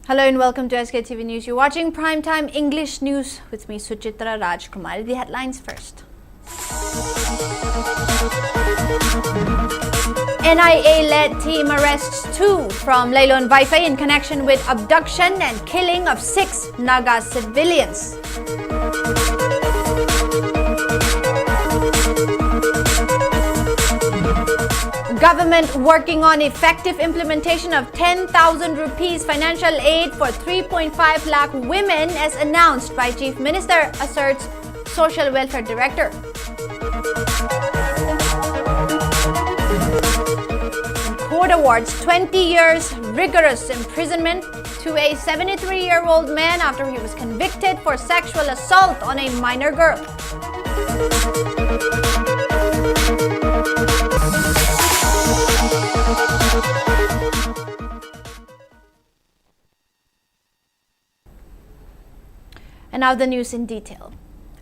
Hello and welcome to SKTV News. You're watching Primetime English News with me, SUCHITRA Rajkumari. The headlines first. NIA-led team arrests 2 from Laylon Wi-Fi in connection with abduction and killing of 6 Naga civilians. Government working on effective implementation of 10,000 rupees financial aid for 3.5 lakh women as announced by Chief Minister, asserts Social Welfare Director. Court awards 20 years rigorous imprisonment to a 73-year-old man after he was convicted for sexual assault on a minor girl. And now the news in detail.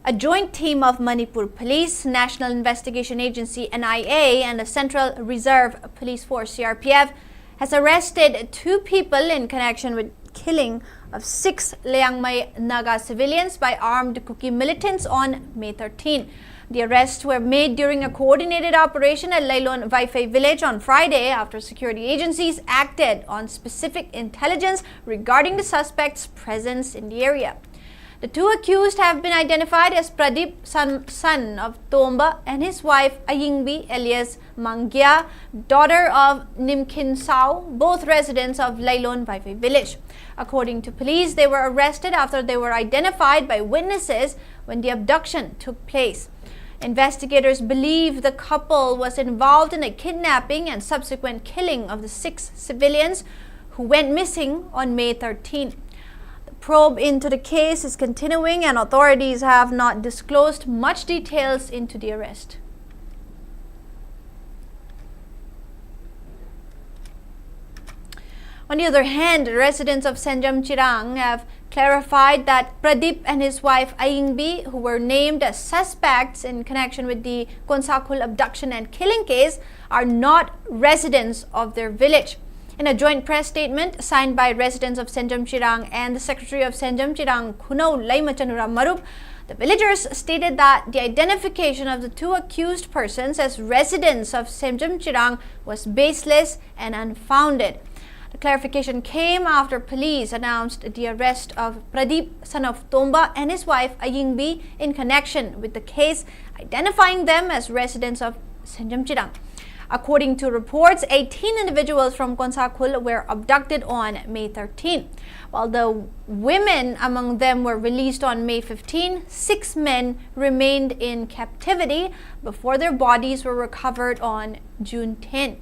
A joint team of Manipur Police, National Investigation Agency NIA and the Central Reserve Police Force CRPF has arrested 2 people in connection with killing of 6 Leangmai Naga civilians by armed Kuki militants on May 13. The arrests were made during a coordinated operation at Laylon Wi-Fi village on Friday after security agencies acted on specific intelligence regarding the suspect's presence in the area. The 2 accused have been identified as Pradeep, son of Tomba, and his wife Ayingbi alias Mangia, daughter of Nimkin Sao, both residents of Laylon Wi-Fi village. According to police, they were arrested after they were identified by witnesses when the abduction took place. Investigators believe the couple was involved in a kidnapping and subsequent killing of the 6 civilians who went missing on May 13. Probe into the case is continuing and authorities have not disclosed much details into the arrest. On the other hand, residents of Senjamchirang have clarified that Pradeep and his wife Ayingbi, who were named as suspects in connection with the Konsakul abduction and killing case, are not residents of their village. In a joint press statement signed by residents of Senjamchirang and the Secretary of Senjamchirang, Khunau Laimachanura Marup, the villagers stated that the identification of the 2 accused persons as residents of Senjamchirang was baseless and unfounded. The clarification came after police announced the arrest of Pradeep, son of Tomba, and his wife Ayingbi in connection with the case, identifying them as residents of Senjamchirang. According to reports, 18 individuals from Konsakul were abducted on May 13. While the women among them were released on May 15, 6 men remained in captivity before their bodies were recovered on June 10.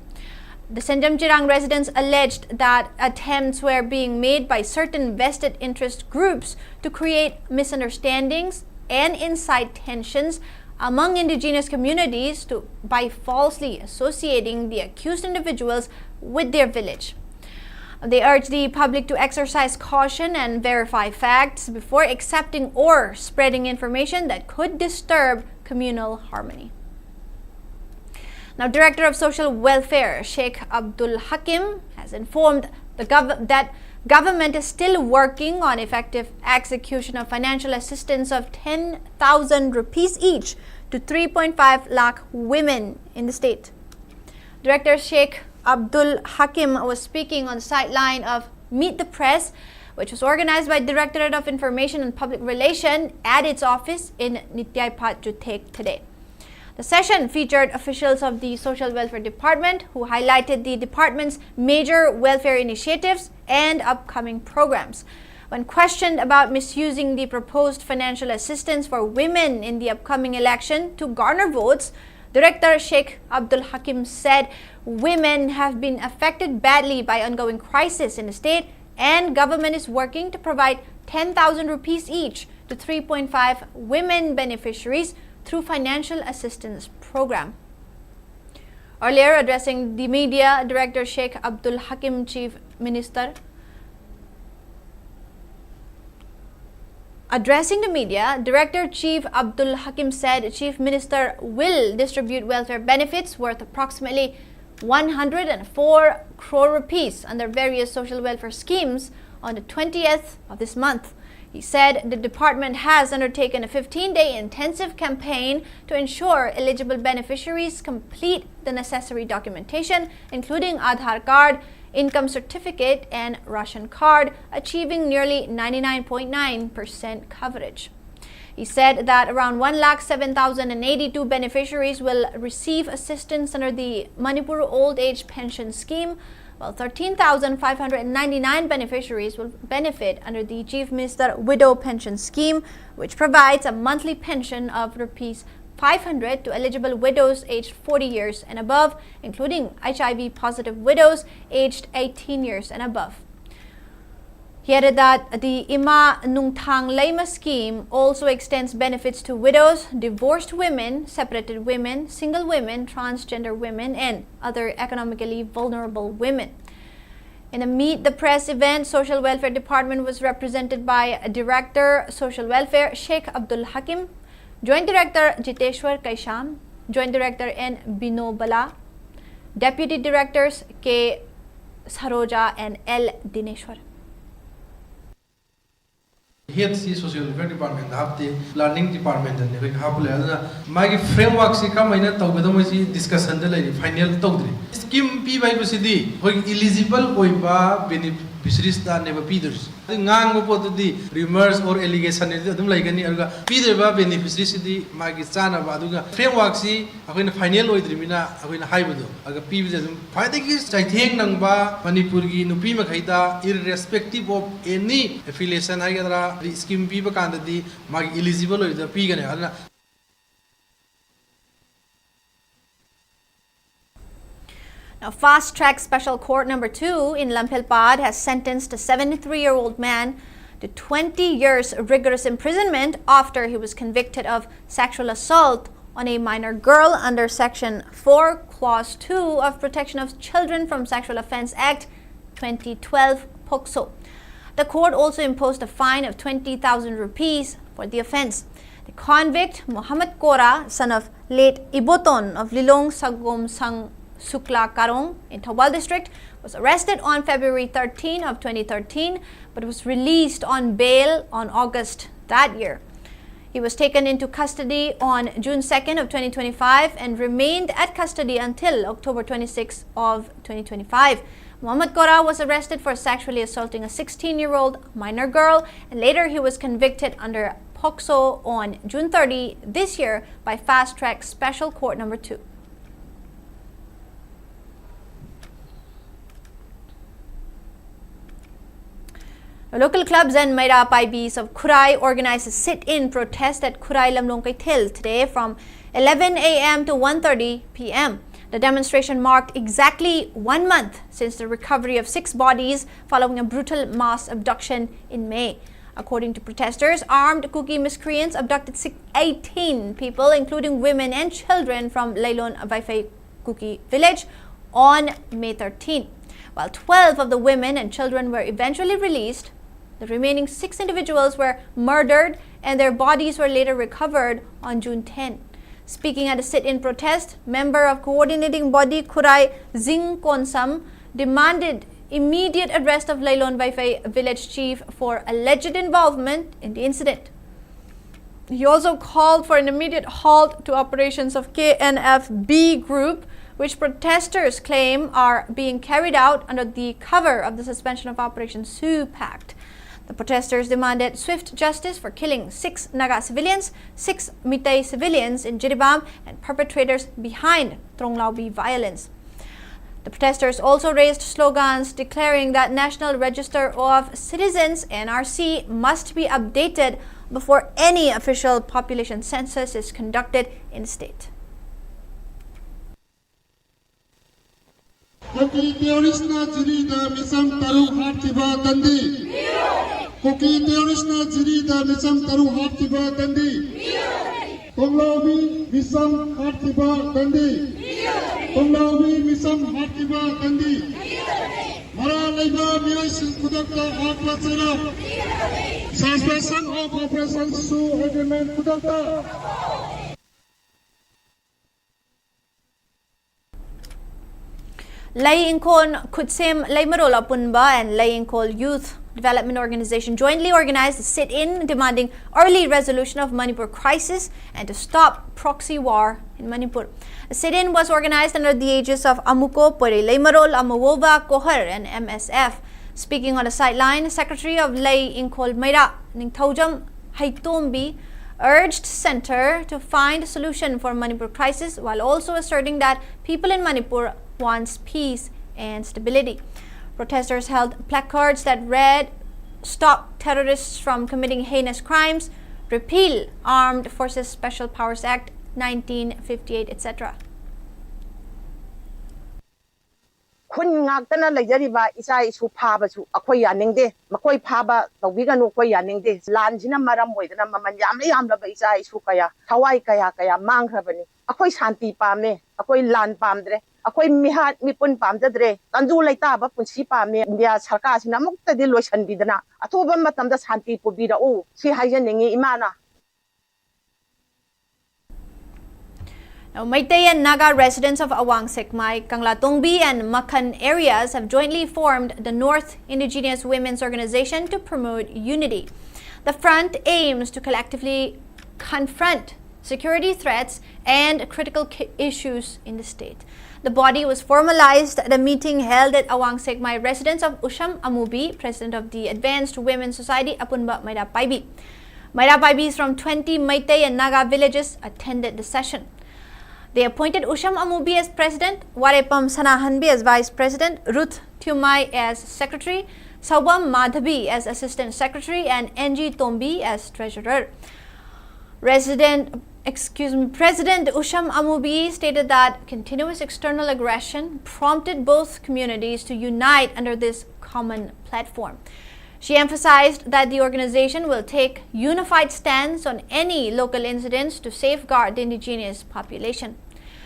The Senjamchirang residents alleged that attempts were being made by certain vested interest groups to create misunderstandings and incite tensions among indigenous communities by falsely associating the accused individuals with their village. They urge the public to exercise caution and verify facts before accepting or spreading information that could disturb communal harmony. Now, Director of Social Welfare Sheikh Abdul Hakim has informed that government is still working on effective execution of financial assistance of 10,000 rupees each to 3.5 lakh women in the state. Director Sheikh Abdul Hakim was speaking on the sideline of Meet the Press, which was organized by Directorate of Information and Public Relations at its office in Nityaipat Jutek today. The session featured officials of the Social Welfare Department who highlighted the department's major welfare initiatives and upcoming programs. When questioned about misusing the proposed financial assistance for women in the upcoming election to garner votes, Director Sheikh Abdul Hakim said women have been affected badly by ongoing crisis in the state and government is working to provide 10,000 rupees each to 3.5 women beneficiaries through financial assistance program. Earlier, addressing the media, Director Sheikh Abdul Hakim, Chief Minister, Addressing the media, Director Chief Abdul Hakim said Chief Minister will distribute welfare benefits worth approximately 104 crore rupees under various social welfare schemes on the 20th of this month. He said the department has undertaken a 15-day intensive campaign to ensure eligible beneficiaries complete the necessary documentation, including Aadhaar card, income certificate, and ration card, achieving nearly 99.9% coverage. He said that around 107,082 beneficiaries will receive assistance under the Manipur Old Age Pension Scheme, while 13,599 beneficiaries will benefit under the Chief Minister Widow Pension Scheme, which provides a monthly pension of Rs 500 to eligible widows aged 40 years and above, including HIV-positive widows aged 18 years and above. He added that the Ima Nungthang Laima scheme also extends benefits to widows, divorced women, separated women, single women, transgender women, and other economically vulnerable women. In a Meet the Press event, Social Welfare Department was represented by Director Social Welfare Sheikh Abdul Hakim, Joint Director Jiteshwar Kaisham, Joint Director N. Bino Bala, Deputy Directors K. Saroja and L. Dineshwar. Head si Social Welfare Department hapte Planning Department and we hapule alna magi framework si kam aina tawgado si discussion de lai final tawdri scheme pi bai busidi hoi eligible oiba beneficiaries da neba piders ngang bo potdi rumors or allegation ni adum laigani arga pideba beneficiaries di magi chana ba aduga framework si akoina final oidrimina akoina haibudo aga pibje adum faidagi chaitheng nangba Manipur gi nupi makhaida irrespective of any affiliation agadra scheme piba kandadi magi eligible oida pigane alna. Now, Fast Track Special Court Number 2 in Lamphelpad has sentenced a 73-year-old man to 20 years rigorous imprisonment after he was convicted of sexual assault on a minor girl under Section 4, Clause 2 of Protection of Children from Sexual Offence Act 2012 POCSO. The court also imposed a fine of 20,000 rupees for the offence. The convict, Muhammad Kora, son of late Iboton of Lilong Sagom Sang Sukla Karong in Thawal district, was arrested on February 13 of 2013 but was released on bail on August that year. He was taken into custody on June 2nd of 2025 and remained at custody until October 26 of 2025. Muhammad Kora was arrested for sexually assaulting a 16-year-old minor girl, and later he was convicted under POCSO on June 30 this year by Fast Track Special Court Number 2. Local clubs and Maira Paibis of Khurai organized a sit-in protest at Khurai Lamlong Kaithil today from 11 a.m. to 1:30 p.m. The demonstration marked exactly 1 month since the recovery of 6 bodies following a brutal mass abduction in May. According to protesters, armed Kuki miscreants abducted 18 people, including women and children, from Lailon Vaifei Kuki village on May 13. While 12 of the women and children were eventually released, the remaining 6 individuals were murdered and their bodies were later recovered on June 10. Speaking at a sit-in protest, member of coordinating body Khurai Zing Konsam demanded immediate arrest of Lailon Vaifei village chief for alleged involvement in the incident. He also called for an immediate halt to operations of KNFB group, which protesters claim are being carried out under the cover of the suspension of Operation Su Pact. The protesters demanded swift justice for killing 6 Naga civilians, 6 Meitei civilians in Jiribam, and perpetrators behind Tronglaubi violence. The protesters also raised slogans declaring that National Register of Citizens (NRC) must be updated before any official population census is conducted in the state. Koki terrorist na jiri da misam taru hartiba dandi. Koki terrorist na jiri da misam taru hartiba dandi. Tonglawi misam hartiba dandi. Tonglawi misam hartiba dandi. Mara laiba miyois kudakta harpa chera. Suspension of Operation Su Agreement kudakta. Lai Inkon Kutsem Lai Marola Punba and Lai Inkol Youth Development Organization jointly organized a sit-in demanding early resolution of Manipur crisis and to stop proxy war in Manipur. The sit-in was organized under the aegis of Amuko, Porelaimarol, Amawova, Kohar and MSF. Speaking on the sideline, Secretary of Lay Inkol Maira, Ningthaujam Haitombi, urged Center to find a solution for Manipur crisis while also asserting that people in Manipur want peace and stability. Protesters held placards that read, "Stop terrorists from committing heinous crimes," "Repeal Armed Forces Special Powers Act 1958, etc. Khun ngakana lejariba isa isu phaba su akhoi yaningde makoi phaba tawbiganu koi yaningde lanjina maram moidana maman yamla ba isa isu kaya thawai kaya manghrabani akhoi shanti pame akhoi lan pamdre akhoi mihat mipun pamdadre kanju laita ba punsi pame india sarkar sina mukta de loisan bidana athoba matamda shanti pobira o si haijaningi imana. Now, Meitei and Naga residents of Awang Sekmai, Kanglatongbi and Makhan areas have jointly formed the North Indigenous Women's Organization to promote unity. The front aims to collectively confront security threats and critical issues in the state. The body was formalized at a meeting held at Awang Sekmai residence of Usham Amubi, president of the Advanced Women's Society, Apunba Maira Paibi. Maira Paibis from 20 Meitei and Naga villages attended the session. They appointed Usham Amubi as president, Warepam Sanahanbi as vice president, Ruth Thumai as secretary, Saubam Madhabi as assistant secretary, and NG Tombi as treasurer. President Usham Amubi stated that continuous external aggression prompted both communities to unite under this common platform. She emphasized that the organization will take unified stance on any local incidents to safeguard the indigenous population.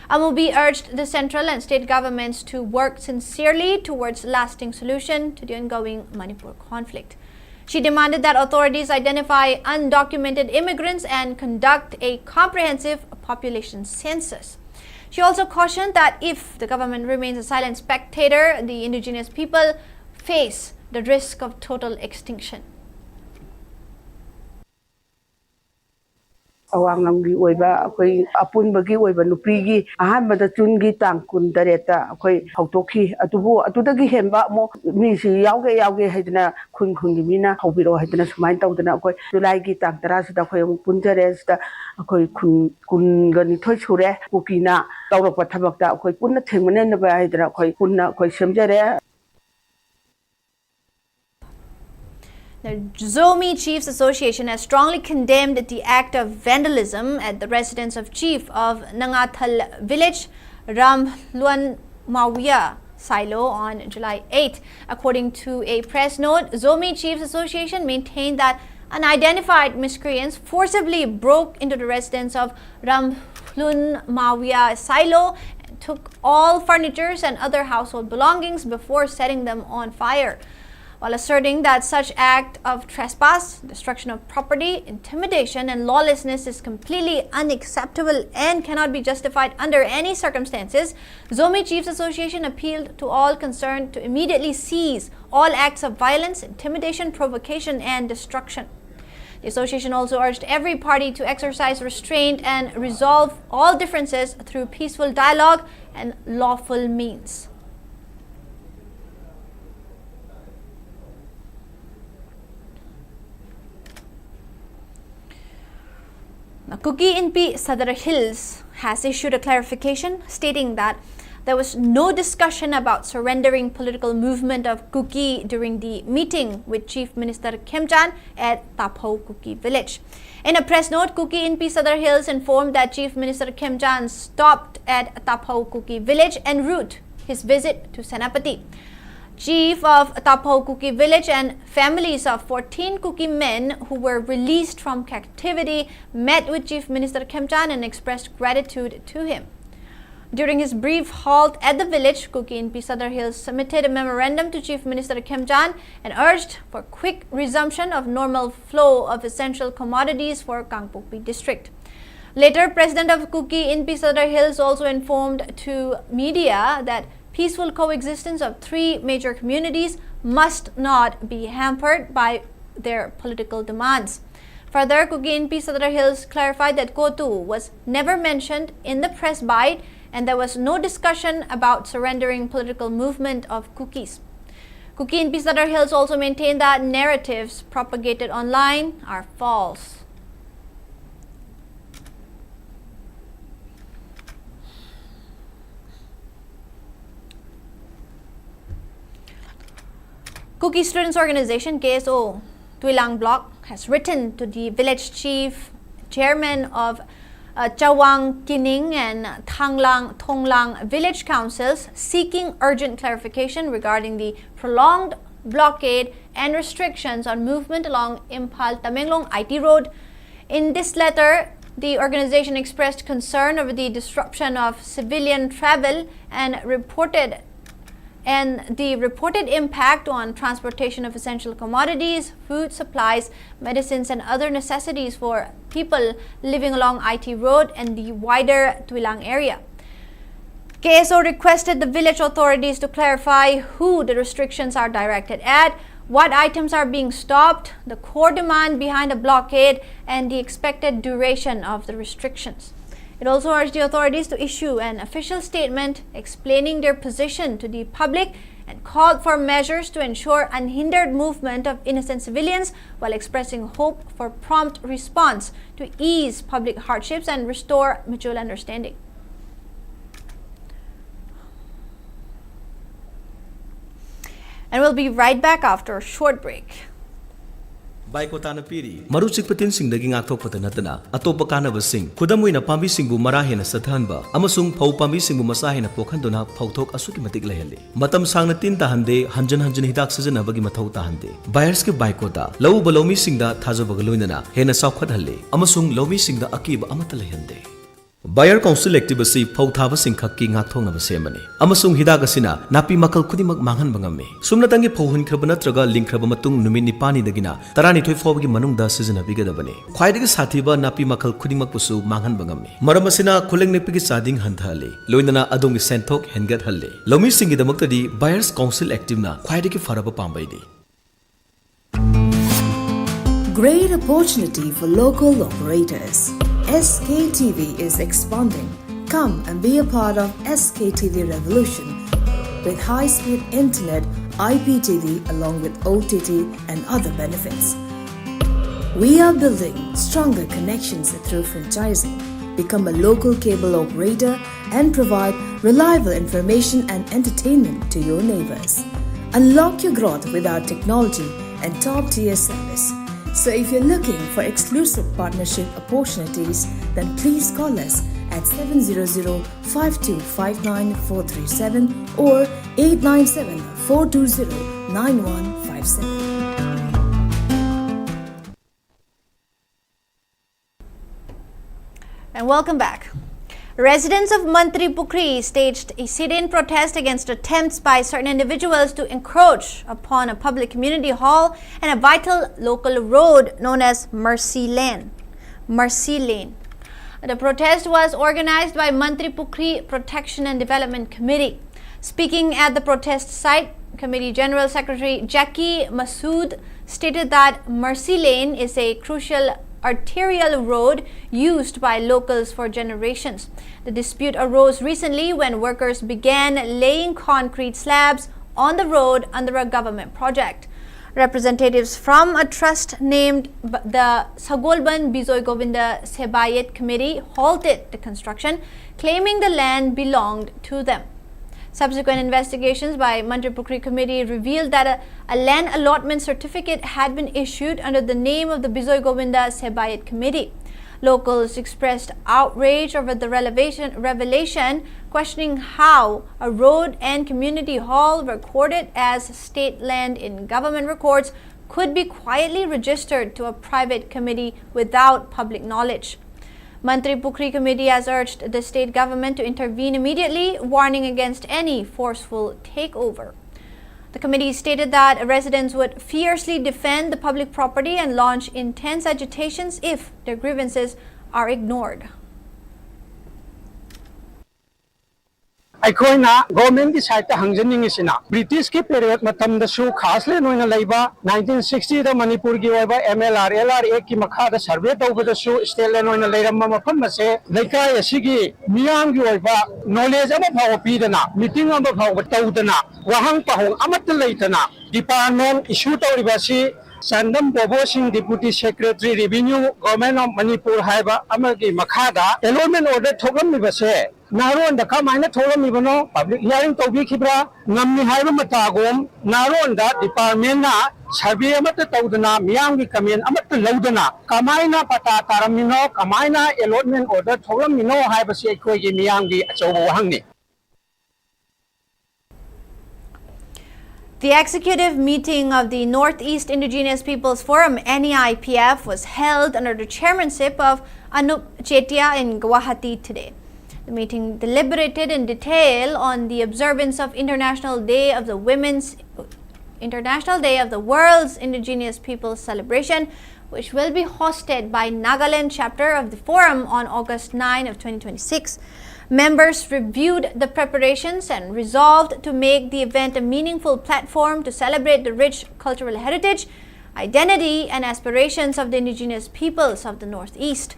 Amubi urged the central and state governments to work sincerely towards lasting solution to the ongoing Manipur conflict. She demanded that authorities identify undocumented immigrants and conduct a comprehensive population census. She also cautioned that if the government remains a silent spectator, the indigenous people face the risk of total extinction. Awang Namgi Oiba, Apunbagi Oiba Nupigi, Ahamada Tungi Tankun Dareta, Hautoki, Atubu, Atudagi Hemba, Mo, Misi Yauge Hedna, Kunkungimina, Hobiro Hedna, Mind out and Akoi, Tulagi Tantaras, the Punteres, the Akoi Kungani Toshure, Ukina, Tauropa Tabaka, Puna Timanen, the Hydra, Puna, Semjere. The Zomi Chiefs Association has strongly condemned the act of vandalism at the residence of Chief of Nangathal Village, Ramluan Mawia Silo on July 8. According to a press note, Zomi Chiefs Association maintained that unidentified miscreants forcibly broke into the residence of Ramluan Mawia Silo and took all furniture and other household belongings before setting them on fire. While asserting that such act of trespass, destruction of property, intimidation and lawlessness is completely unacceptable and cannot be justified under any circumstances, Zomi Chiefs Association appealed to all concerned to immediately cease all acts of violence, intimidation, provocation and destruction. The association also urged every party to exercise restraint and resolve all differences through peaceful dialogue and lawful means. Now, Kuki Inpi Sadar Hills has issued a clarification stating that there was no discussion about surrendering political movement of Kuki during the meeting with Chief Minister Khemchan at Tapho Kuki village. In a press note, Kuki Inpi Sadar Hills informed that Chief Minister Khemchan stopped at Tapho Kuki village en route his visit to Senapati. Chief of Tapho Kuki village and families of 14 Kuki men who were released from captivity met with Chief Minister Khemchan and expressed gratitude to him. During his brief halt at the village, Kuki Inpi Sadar Hills submitted a memorandum to Chief Minister Khemchan and urged for quick resumption of normal flow of essential commodities for Kangpokpi district. Later, President of Kuki Inpi Sadar Hills also informed to media that peaceful coexistence of three major communities must not be hampered by their political demands. Further, Kuki MP Sadar Hills clarified that Kotu was never mentioned in the press bite and there was no discussion about surrendering political movement of Kukis. Kuki MP Sadar Hills also maintained that narratives propagated online are false. Kuki Students Organization KSO Tuilang Block has written to the village chief, chairman of Chawang Kining and Thonglang village councils seeking urgent clarification regarding the prolonged blockade and restrictions on movement along Imphal Tamenglong IT road. In this letter, the organization expressed concern over the disruption of civilian travel and the reported impact on transportation of essential commodities, food supplies, medicines and other necessities for people living along IT road and the wider Tuilang area. KSO requested the village authorities to clarify who the restrictions are directed at, what items are being stopped, the core demand behind the blockade, and the expected duration of the restrictions. It also urged the authorities to issue an official statement explaining their position to the public and called for measures to ensure unhindered movement of innocent civilians while expressing hope for prompt response to ease public hardships and restore mutual understanding. And we'll be right back after a short break. Baikotana piri maruchik patin sing dagi ngakthok patanatana atopa kanaba sing khudamuina pambi singbu marahena sathanba amasung phau pambi singbu masahena pokhanduna phauthok asuki matik lehele matam sangna tin tahande hanjan hidak sajana bagi mathau tahande buyers ke baikota lau balomi singda thajabaga loinana hena saukhat halle amasung lomi singda akiba amata lehande Buyer Council activity Pauthava Singkaki Ngathong of Semani. Amasung Hidagasina, Napi Makal Kudimak Mangan Bangame. Sumnatangi Pohun Krabanatraga, Link Krabamatung, Numini Pani Dagina, Tarani Toyfogi Manung da season of Bigadabane. Quite Satiba, Napi Makal Kudimak Pusu, Mangan Bangame. Maramasina, Kuling Nepiki Sading Hantale, Loinana Adongi Sentok, Hengat Halle. Lomi Singi the Muktadi, Buyers Council Activna, Quite Faraba Pambaidi. Great opportunity for local operators. SKTV is expanding. Come and be a part of SKTV revolution with high-speed internet, IPTV along with OTT and other benefits. We are building stronger connections through franchising. Become a local cable operator and provide reliable information and entertainment to your neighbors. Unlock your growth with our technology and top-tier service. So if you're looking for exclusive partnership opportunities, then please call us at 700-5259-437 or 897-420-9157. And welcome back. Residents of Manipuri staged a sit-in protest against attempts by certain individuals to encroach upon a public community hall and a vital local road known as Mercy Lane. The protest was organized by Manipuri Protection and Development Committee. Speaking at the protest site, Committee General Secretary Jackie Masood stated that Mercy Lane is a crucial arterial road used by locals for generations. The dispute arose recently when workers began laying concrete slabs on the road under a government project. Representatives from a trust named the Sagolban Bijoy Govinda Sebayet Committee halted the construction, claiming the land belonged to them. Subsequent investigations by Manipuri Committee revealed that a land allotment certificate had been issued under the name of the Bijoy Govinda Sebayet Committee. Locals expressed outrage over the revelation, questioning how a road and community hall recorded as state land in government records could be quietly registered to a private committee without public knowledge. Manipuri Committee has urged the state government to intervene immediately, warning against any forceful takeover. The committee stated that residents would fiercely defend the public property and launch intense agitations if their grievances are ignored. ꯑꯩꯈꯣꯏꯅ ꯒꯣꯔꯃꯦꯟꯒꯤ ꯁꯥꯏꯠꯇ ꯍꯪꯖꯅꯤꯡꯉꯤꯁꯤꯅ ꯕ꯭ꯔꯤꯇꯤꯁꯀꯤ ꯄꯦꯔꯤꯌꯗ ꯃꯇꯝꯗꯁꯨ ꯈꯥꯁꯂꯦꯟ ꯑꯣꯏꯅ ꯂꯩꯕ 1960ꯗ ꯃꯅꯤꯄꯨꯔꯒꯤ ꯑꯣꯏꯕ MLR LR Actꯀꯤ ꯃꯈꯥꯗ ꯁꯔꯚꯦ ꯇꯧꯕꯗꯁꯨ ꯁ꯭ꯇꯦꯠ ꯂꯦꯟ ꯑꯣꯏꯅ ꯂꯩꯔꯝꯕ ꯃꯐꯝ ꯑꯁꯦ ꯂꯩꯀꯥꯏ ꯑꯁꯤꯒꯤ ꯃꯤꯌꯥꯝꯒꯤ ꯑꯣꯏꯕ ꯅꯣꯂꯦꯖ ꯑꯃ ꯐꯥꯎꯕ ꯄꯤꯗꯅ ꯃꯤꯇꯤꯡ ꯑꯃ ꯐꯥꯎꯕ ꯇꯧꯗꯅ ꯋꯥꯍꯪ ꯄꯥꯎꯍꯪ ꯑꯃꯠꯇ ꯂꯩꯇꯅ ꯗꯤꯄꯥꯔꯠꯃꯦꯟ ꯏꯁꯨ ꯇꯧꯔꯤꯕ ꯑꯁꯤ ꯆꯥꯟꯗꯝ ꯕꯣꯕꯣꯁꯤꯡ deputy secretary revenue government of Manipur ꯍꯥꯏꯕ ꯑꯃꯒꯤ ꯃꯈꯥꯗ ꯑꯦꯂꯣꯠꯃꯦꯟ ꯑꯣꯔꯗꯔ ꯊꯣꯛꯂꯝꯃꯤꯕꯁꯦ ꯅꯍꯥꯔꯣꯟꯗ ꯀꯃꯥꯏꯅ ꯊꯣꯛꯂꯝꯃꯤꯕꯅꯣ ꯄꯕ꯭ꯂꯤꯛ ꯍꯤꯌꯥꯔꯤꯡ ꯇꯧꯕꯤꯈꯤꯕ꯭ꯔꯥ ꯉꯝꯃꯤ ꯍꯥꯏꯕ ꯃꯇꯥꯒꯨꯝ ꯅꯍꯥꯔꯣꯟꯗ ꯗꯤꯄꯥꯔꯠꯃꯦꯟꯅ ꯁꯔꯚꯦ ꯑꯃꯠꯇ ꯇꯧꯗꯅ ꯃꯤꯌꯥꯝꯒꯤ ꯀꯃꯦꯟ ꯑꯃꯠꯇ ꯂꯧꯗꯅ ꯀꯃꯥꯏꯅ ꯄꯇꯥ ꯇꯥꯔꯝꯃꯤꯅꯣ ꯀꯃꯥꯏꯅ ꯑꯦꯂꯣꯠꯃꯦꯟ ꯑꯣꯔꯗꯔ ꯊꯣꯛꯂꯝꯃꯤꯅꯣ ꯍꯥꯏꯕꯁꯤ ꯑꯩꯈꯣꯏꯒꯤ ꯃꯤꯌꯥꯝꯒꯤ ꯑꯆꯧꯕ ꯋꯥꯍꯪꯅꯤ. The executive meeting of the Northeast Indigenous Peoples Forum (NEIPF) was held under the chairmanship of Anup Chetia in Guwahati today. The meeting deliberated in detail on the observance of International Day of the World's Indigenous Peoples celebration, which will be hosted by Nagaland chapter of the forum on August 9 of 2026. Members reviewed the preparations and resolved to make the event a meaningful platform to celebrate the rich cultural heritage, identity, and aspirations of the indigenous peoples of the Northeast.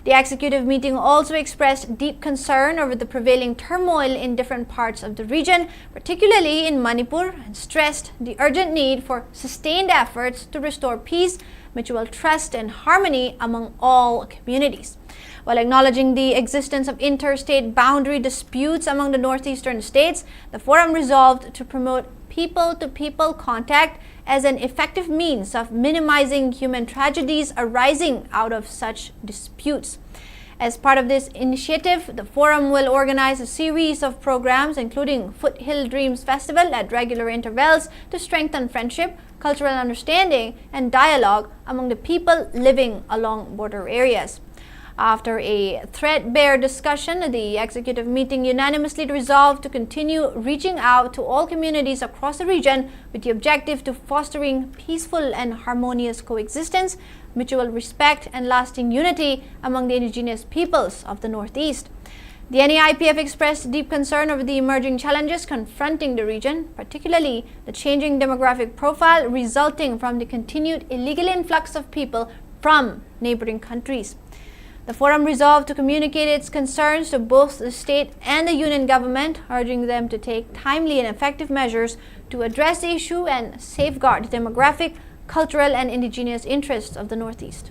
The executive meeting also expressed deep concern over the prevailing turmoil in different parts of the region, particularly in Manipur, and stressed the urgent need for sustained efforts to restore peace, mutual trust, and harmony among all communities. While acknowledging the existence of interstate boundary disputes among the northeastern states, the forum resolved to promote people-to-people contact as an effective means of minimizing human tragedies arising out of such disputes. As part of this initiative, the forum will organize a series of programs including Foothill Dreams Festival at regular intervals to strengthen friendship, cultural understanding, and dialogue among the people living along border areas. After a threadbare discussion, the executive meeting unanimously resolved to continue reaching out to all communities across the region with the objective to fostering peaceful and harmonious coexistence, mutual respect, and lasting unity among the indigenous peoples of the Northeast. The NEIPF expressed deep concern over the emerging challenges confronting the region, particularly the changing demographic profile resulting from the continued illegal influx of people from neighboring countries. The forum resolved to communicate its concerns to both the state and the union government, urging them to take timely and effective measures to address the issue and safeguard the demographic, cultural, and indigenous interests of the Northeast.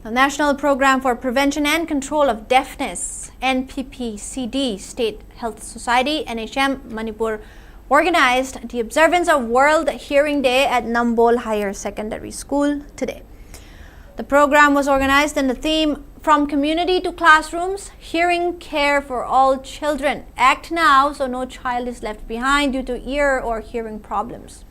The National Program for Prevention and Control of Deafness, NPPCD, State Health Society, NHM, Manipur, organized the observance of World Hearing Day at Nambol Higher Secondary School today. The program was organized in the theme From Community to Classrooms, Hearing Care for All Children. Act now so no child is left behind due to ear or hearing problems.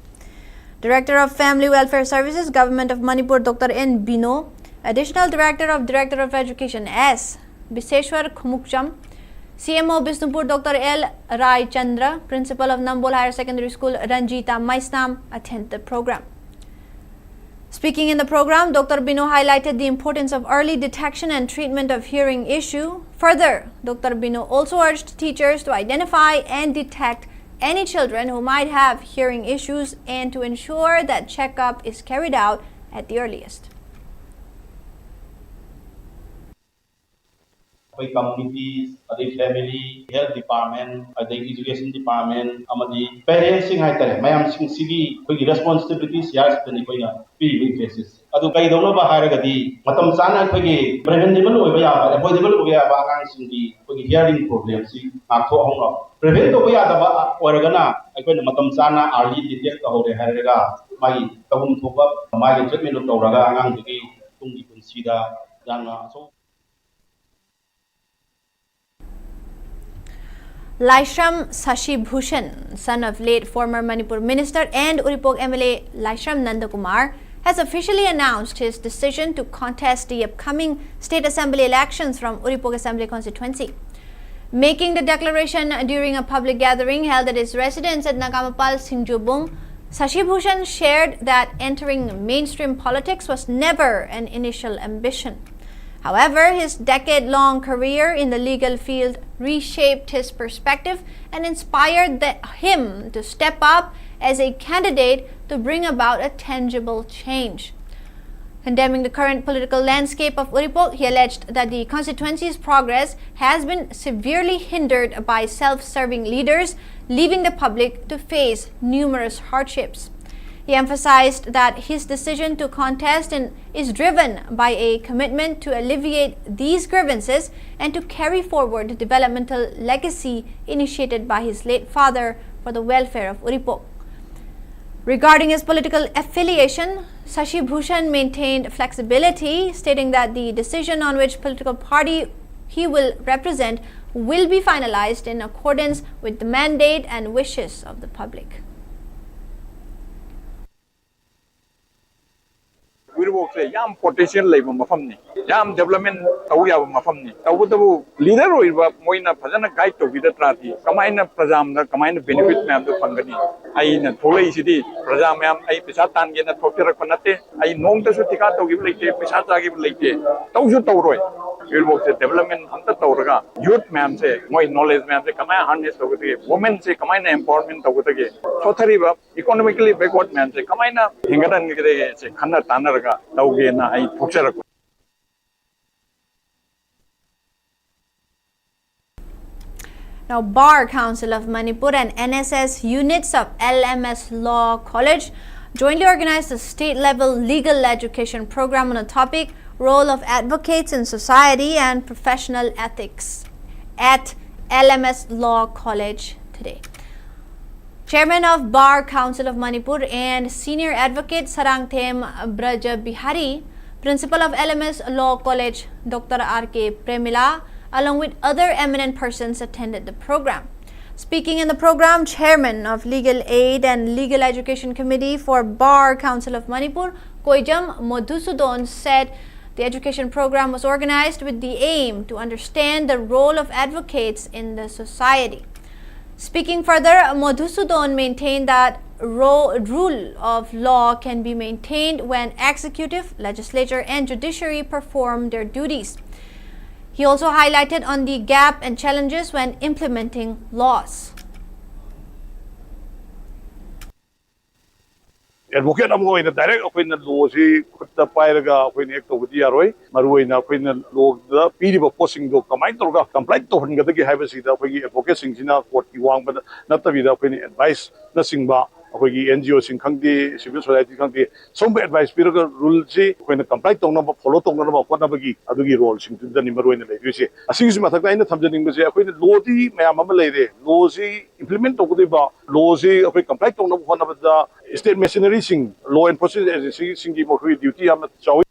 Director of Family Welfare Services, Government of Manipur, Dr. N. Bino, Additional Director of Education, S. Biseshwar Khumukcham, CMO Bisnupur, Dr. L. Rai Chandra, Principal of Nambol Higher Secondary School, Ranjita Maisnam, attend the program. Speaking in the program, Dr. Bino highlighted the importance of early detection and treatment of hearing issue. Further, Dr. Bino also urged teachers to identify and detect any children who might have hearing issues and to ensure that checkup is carried out at the earliest. Communities, family, health department, education department, parents, mayam sigi responsibilities faces. Adu kai dono ba haragadi matam sana preventable avoidable hearing problems prevent organa matam sana early detect haraga magi tabum thoba magi treatment tawraga angang tungi punsida so Laishram Sashi Bhushan, son of late former Manipur Minister and Uripok MLA Laishram Nandakumar, has officially announced his decision to contest the upcoming state assembly elections from Uripok Assembly constituency. Making the declaration during a public gathering held at his residence at Nagamapal, Singjubung, Sashi Bhushan shared that entering mainstream politics was never an initial ambition. However, his decade-long career in the legal field reshaped his perspective and inspired him to step up as a candidate to bring about a tangible change. Condemning the current political landscape of Uripok, he alleged that the constituency's progress has been severely hindered by self-serving leaders, leaving the public to face numerous hardships. He emphasized that his decision to contest is driven by a commitment to alleviate these grievances and to carry forward the developmental legacy initiated by his late father for the welfare of Uripok. Regarding his political affiliation, Sashi Bhushan maintained flexibility, stating that the decision on which political party he will represent will be finalized in accordance with the mandate and wishes of the public. Uripok yam potential leba mafam ni yam development tawu ya mafam ni tawu leader oiba moina phajana guide to bidatra ti kamaina prajam na kamaina benefit me am do phangani ai na tholai sidi prajam me am ai pisa tan ge na thokirak panate ai nong ta su tika to gi leite pisa ta gi leite tawu su taw roi Uripok se development anta tawraga youth me am se moi knowledge me am se kamai harness to ge women se kamaina empowerment to ge sothari ba economically backward me am se kamaina hingadan ge se khanna tanaraga tawge na ai thoksarak. Now, Bar Council of Manipur and NSS units of LMS Law College jointly organized a state-level legal education program on the topic Role of Advocates in Society and Professional Ethics at LMS Law College today. Chairman of Bar Council of Manipur and Senior Advocate Sarangthem Braja Bihari, Principal of LMS Law College Dr. R.K. Premila, along with other eminent persons attended the program. Speaking in the program, Chairman of Legal Aid and Legal Education Committee for Bar Council of Manipur, Koijam Modhusudon, said the education program was organized with the aim to understand the role of advocates in the society. Speaking further, Modhusudon maintained that rule of law can be maintained when executive, legislature, and judiciary perform their duties. He also highlighted on the gap and challenges when implementing laws. Advocate amo ina direct akoina law si khutta pairaga akoina ek tawdi yaroi maruina akoina law da piriba posting do kamai torga comply to hanga dagi haibasi da akogi advocate singina court ki wang ba natabi da akoina advice na singba akogi NGO sing khangdi civil society khangdi sombe advice piraga rule si akoina comply tongna ba follow tongna ba kona bagi adugi role sing tudani maruina leisi asing si mathakta ina thamjaning ba se akoina law di mayam ama leire law si implement togdi ba law si akoi comply tongna ba kona ba da state machinery sing law enforcement agency singi mo duty am chawi.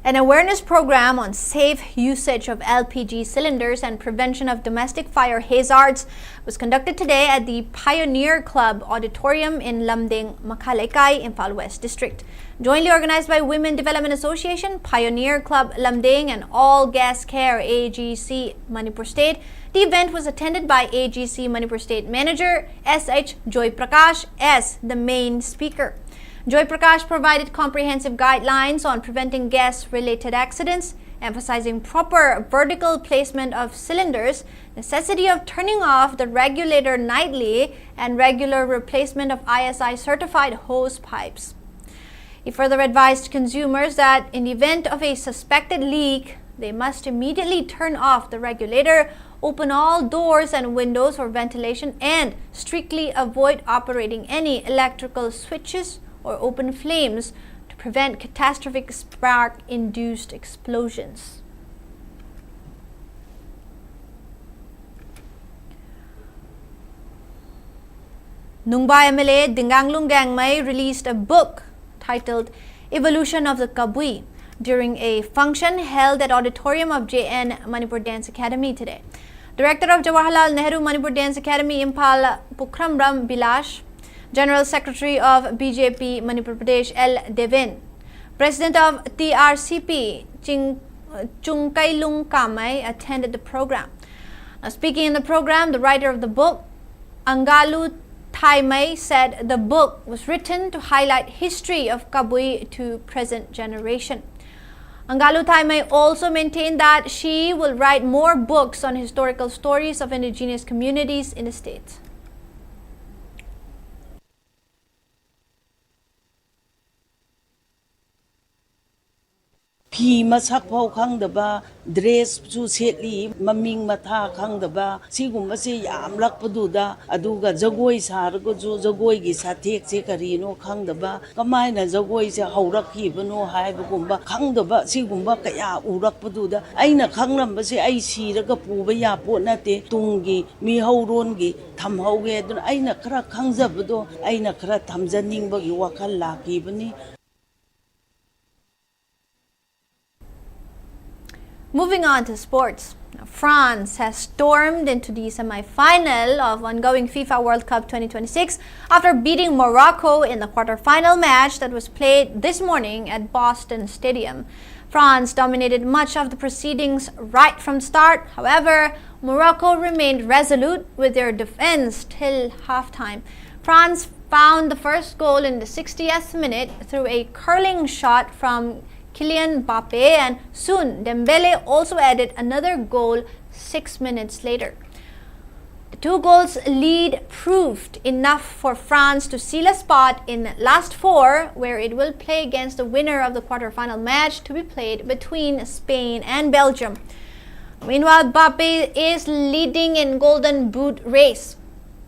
An awareness program on safe usage of LPG cylinders and prevention of domestic fire hazards was conducted today at the Pioneer Club Auditorium in Lamding, Makalekai, Imphal West District. Jointly organized by Women Development Association, Pioneer Club Lamding, and All Gas Care AGC Manipur State, the event was attended by AGC Manipur State Manager SH Joy Prakash as the main speaker. Joy Prakash provided comprehensive guidelines on preventing gas-related accidents, emphasizing proper vertical placement of cylinders, necessity of turning off the regulator nightly, and regular replacement of ISI-certified hose pipes. He further advised consumers that in the event of a suspected leak, they must immediately turn off the regulator, open all doors and windows for ventilation, and strictly avoid operating any electrical switches or open flames to prevent catastrophic spark-induced explosions. Nungba MLA Dinganglung Gangmai released a book titled Evolution of the Kabui during a function held at auditorium of JN Manipur Dance Academy today. Director of Jawaharlal Nehru Manipur Dance Academy Imphal Pukramram Bilash, General Secretary of BJP Manipur Pradesh L. Devin, President of TRCP Chungkailung Kamai attended the program. Now, speaking in the program, the writer of the book, Angalu Thaimei said the book was written to highlight history of Kabui to present generation. Angalu Thaimei also maintained that she will write more books on historical stories of indigenous communities in the state. Pi masak pau khangdaba dress chu setli maming matha khangdaba sigumase yam lakpaduda aduga jagoi sargo chu jagoi gi sathek che karino khangdaba kamaina jagoi se haurakibano haibagumba khangdaba sigumba kaya urakpaduda aina khangrambase ai siraga puba ya potnate tungi mi haurongi thamhauge adun aina khara khangjabado aina khara thamjaningba gi wakhal lakibani. Moving on to sports. France has stormed into the semi-final of ongoing FIFA World Cup 2026 after beating Morocco in the quarter-final match that was played this morning at Boston Stadium. France dominated much of the proceedings right from start. However, Morocco remained resolute with their defense till halftime. France found the first goal in the 60th minute through a curling shot from Kylian Mbappe, and soon Dembele also added another goal 6 minutes later. The 2 goals lead proved enough for France to seal a spot in last 4, where it will play against the winner of the quarter-final match to be played between Spain and Belgium. Meanwhile, Mbappe is leading in Golden Boot race.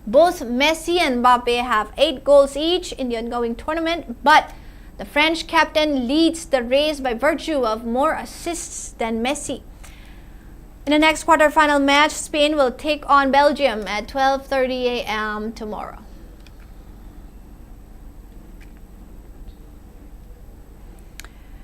Both Messi and Mbappe have 8 goals each in the ongoing tournament, but the French captain leads the race by virtue of more assists than Messi. In the next quarter-final match, Spain will take on Belgium at 12:30 a.m. tomorrow.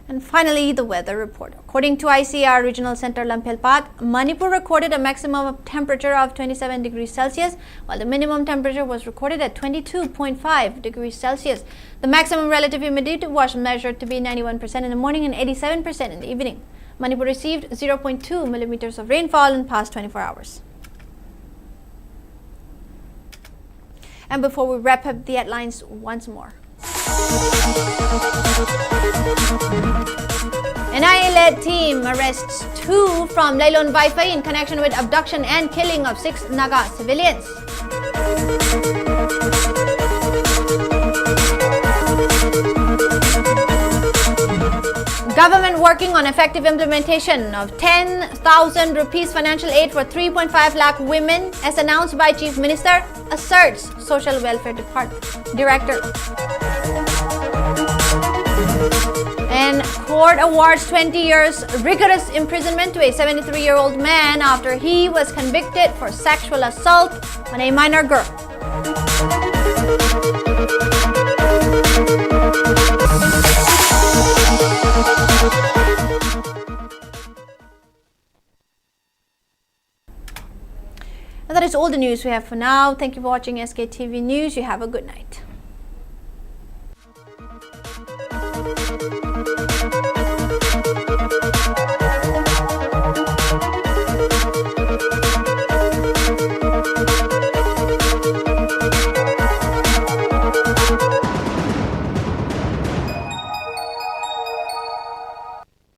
And finally, the weather report. According to ICR Regional Center Lamphelpat, Manipur recorded a maximum temperature of 27 degrees Celsius, while the minimum temperature was recorded at 22.5 degrees Celsius. The maximum relative humidity was measured to be 91% in the morning and 87% in the evening. Manipur received 0.2 millimeters of rainfall in the past 24 hours. And before we wrap up the headlines once more. NIA-led team arrests 2 from Lailon Wi-Fi in connection with abduction and killing of 6 Naga civilians. Government working on effective implementation of 10,000 rupees financial aid for 3.5 lakh women, as announced by Chief Minister, asserts Social Welfare Director. And court awards 20 years rigorous imprisonment to a 73-year-old man after he was convicted for sexual assault on a minor girl. And that is all the news we have for now. Thank you for watching SKTV News. You have a good night.